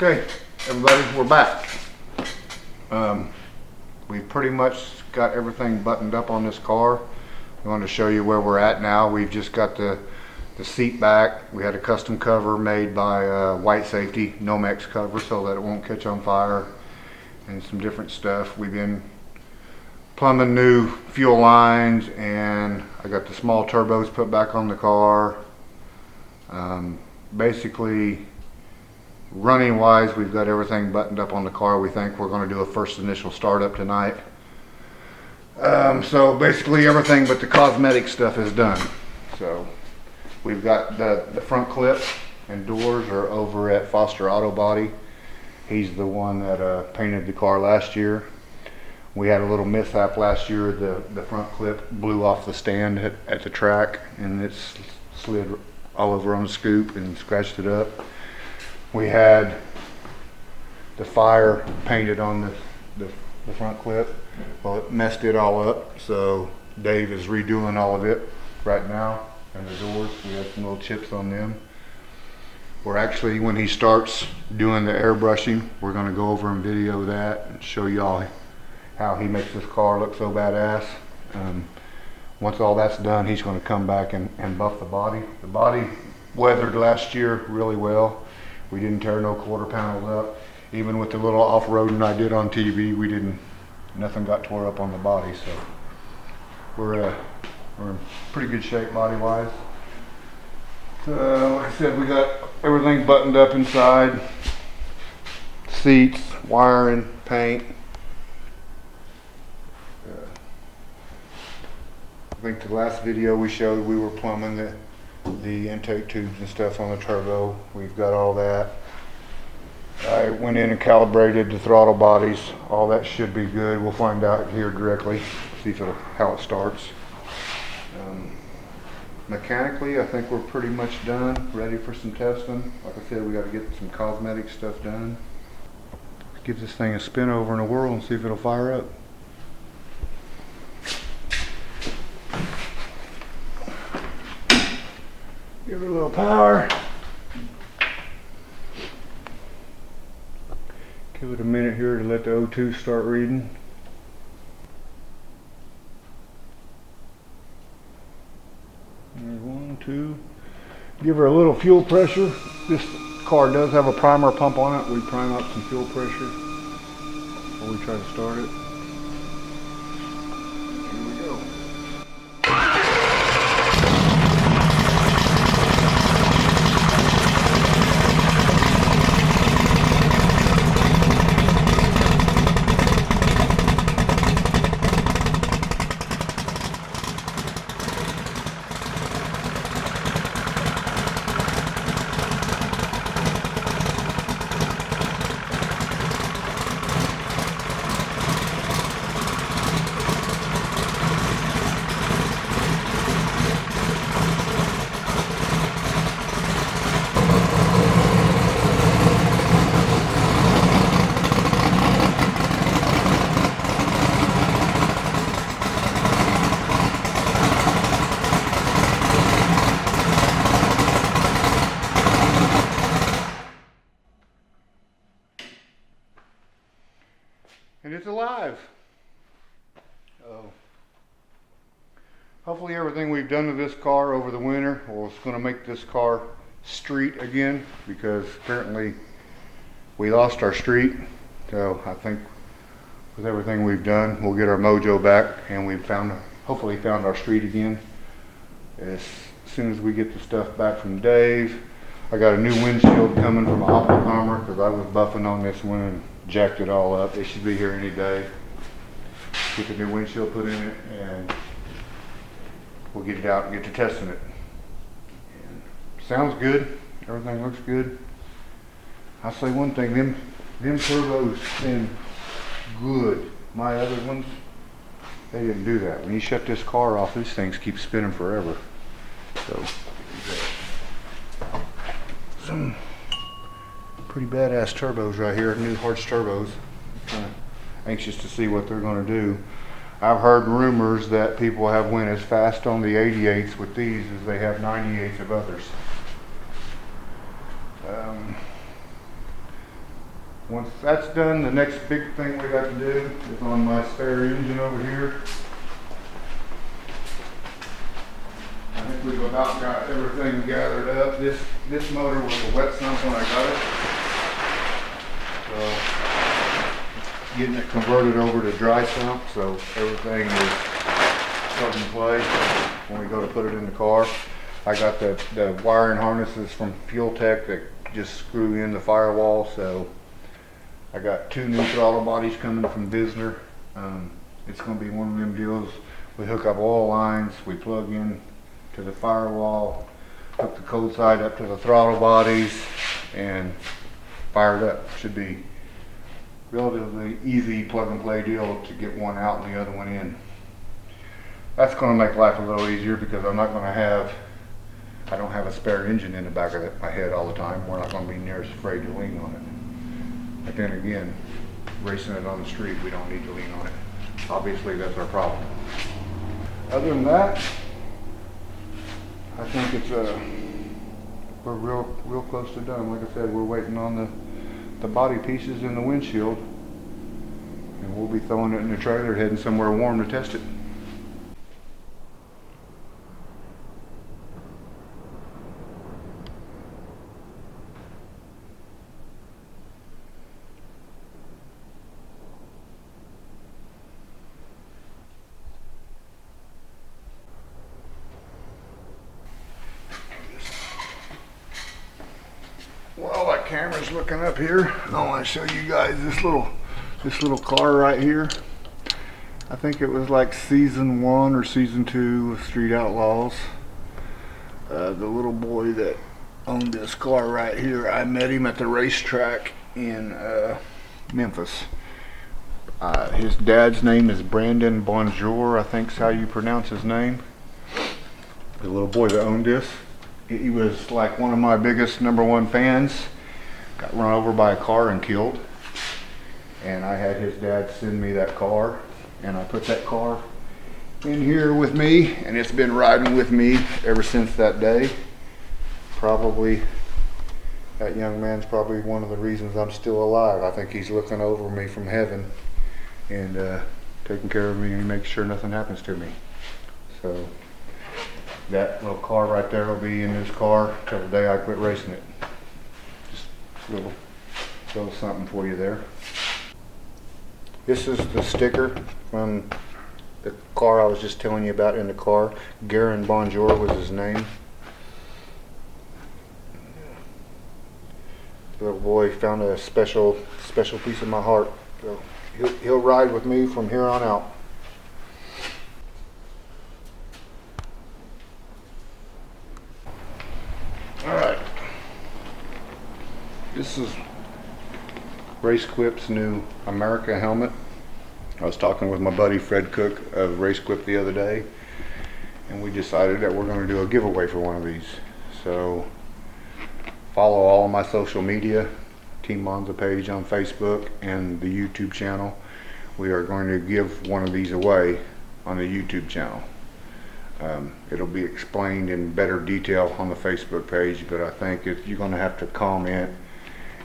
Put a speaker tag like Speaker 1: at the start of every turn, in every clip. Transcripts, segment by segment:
Speaker 1: Okay, everybody, we're back. We pretty much got everything buttoned up on this car. We wanted to show you where we're at now. We've just got the seat back. We had a custom cover made by White Safety, Nomex cover, so that it won't catch on fire, and some different stuff. We've been plumbing new fuel lines, and I got the small turbos put back on the car. Basically, running wise, we've got everything buttoned up on the car. We think we're going to do a first initial startup tonight. So basically everything but the cosmetic stuff is done. So we've got the front clip and doors are over at Foster Auto Body. He's the one that painted the car last year. We had a little mishap last year. The front clip blew off the stand at the track, and it slid all over on the scoop and scratched it up. We had the fire painted on the front clip. Well, it messed it all up, so Dave is redoing all of it right now. And the doors, we have some little chips on them. We're actually, when he starts doing the airbrushing, we're going to go over and video that and show y'all how he makes this car look so badass. Once all that's done, he's going to come back and buff the body. The body weathered last year really well. We didn't tear no quarter panels up. Even with the little off-roading I did on TV, nothing got tore up on the body. So we're in pretty good shape body-wise. So like I said, we got everything buttoned up inside. Seats, wiring, paint. I think the last video we showed, we were plumbing the intake tubes and stuff on the turbo. We've got all that. I went in and calibrated the throttle bodies. All that should be good. We'll find out here directly, see how it starts. Mechanically, I think we're pretty much done, ready for some testing. Like I said, we got to get some cosmetic stuff done. Let's give this thing a spin over in a whirl and see if it'll fire up. Give it a little power. Give it a minute here to let the O2 start reading. There's 1, 2. Give her a little fuel pressure. This car does have a primer pump on it. We prime up some fuel pressure before we try to start it. Here we go. And it's alive. Hopefully everything we've done to this car over the winter is going to make this car street again, because apparently we lost our street. So I think with everything we've done, we'll get our mojo back, and we've hopefully found our street again. As soon as we get the stuff back from Dave, I got a new windshield coming from Opel Commerce, because I was buffing on this one and jacked it all up. It should be here any day. Get the new windshield put in it, and we'll get it out and get to testing it. And sounds good. Everything looks good. I'll say one thing, them turbos spin good. My other ones, they didn't do that. When you shut this car off, these things keep spinning forever. So some pretty badass turbos right here, new Harsh turbos. Anxious to see what they're going to do. I've heard rumors that people have went as fast on the 88s with these as they have 98s of others. Once that's done, the next big thing we got to do is on my spare engine over here. I think we've about got everything gathered up. This motor was a wet sump when I got it. So getting it converted over to dry sump, so everything is plug and play when we go to put it in the car. I got the wiring harnesses from Fuel Tech that just screw in the firewall, so I got 2 new throttle bodies coming from Visner. It's going to be one of them deals. We hook up oil lines, we plug in to the firewall, hook the cold side up to the throttle bodies, and fire it up. Should be relatively easy plug and play deal to get one out and the other one in. That's going to make life a little easier because I don't have a spare engine in the back of my head all the time. We're not going to be near as afraid to lean on it. But then again, racing it on the street, we don't need to lean on it. Obviously, that's our problem. Other than that, I think it's we're real close to done. Like I said, we're waiting on the body pieces in the windshield, and we'll be throwing it in the trailer, heading somewhere warm to test it. While that camera's looking up here, I want to show you guys this little car right here. I think it was like season 1 or season 2 of Street Outlaws. The little boy that owned this car right here, I met him at the racetrack in Memphis. His dad's name is Brandon Bonjour, I think's how you pronounce his name. The little boy that owned this. He was like one of my biggest #1 fans. Got run over by a car and killed. And I had his dad send me that car. And I put that car in here with me. And it's been riding with me ever since that day. Probably, that young man's probably one of the reasons I'm still alive. I think he's looking over me from heaven and taking care of me and making sure nothing happens to me. So that little car right there will be in this car till the day I quit racing it. Just a little something for you there. This is the sticker from the car I was just telling you about in the car. Garen Bonjour was his name. The little boy found a special piece of my heart. So he'll ride with me from here on out. Alright, this is RaceQuip's new America helmet. I was talking with my buddy Fred Cook of RaceQuip the other day, and we decided that we're going to do a giveaway for one of these. So follow all of my social media, Team Monza page on Facebook and the YouTube channel. We are going to give one of these away on the YouTube channel. It'll be explained in better detail on the Facebook page, but I think you're going to have to comment,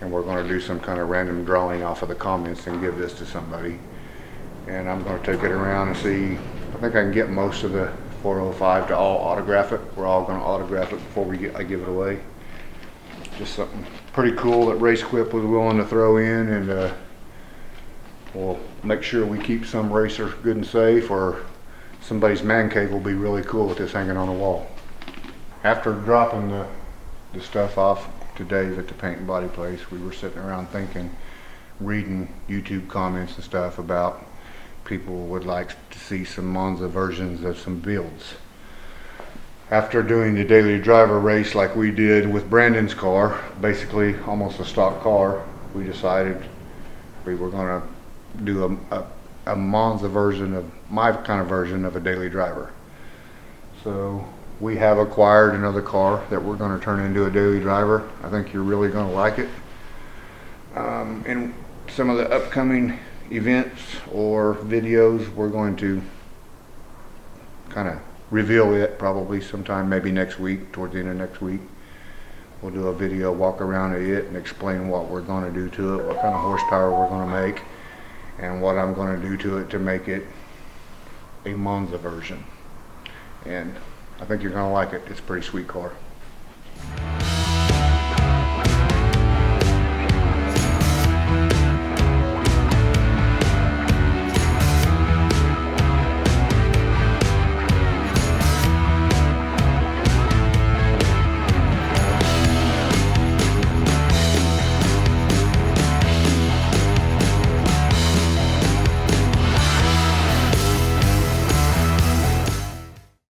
Speaker 1: and we're going to do some kind of random drawing off of the comments and give this to somebody. And I'm going to take it around and see. I think I can get most of the 405 to all autograph it. We're all going to autograph it before I give it away. Just something pretty cool that RaceQuip was willing to throw in, and we'll make sure we keep some racer good and safe, or somebody's man cave will be really cool with this hanging on the wall. After dropping the stuff off to Dave at the paint and body place, we were sitting around thinking, reading YouTube comments and stuff about people would like to see some Monza versions of some builds. After doing the daily driver race like we did with Brandon's car, basically almost a stock car, we decided we were going to do a Monza version of my kind of version of a daily driver. So we have acquired another car that we're going to turn into a daily driver. I think you're really going to like it. In some of the upcoming events or videos, we're going to kind of reveal it probably sometime maybe next week, towards the end of next week. We'll do a video walk around at it and explain what we're going to do to it, what kind of horsepower we're going to make, and what I'm going to do to it to make it a Monza version. And I think you're going to like it. It's a pretty sweet car.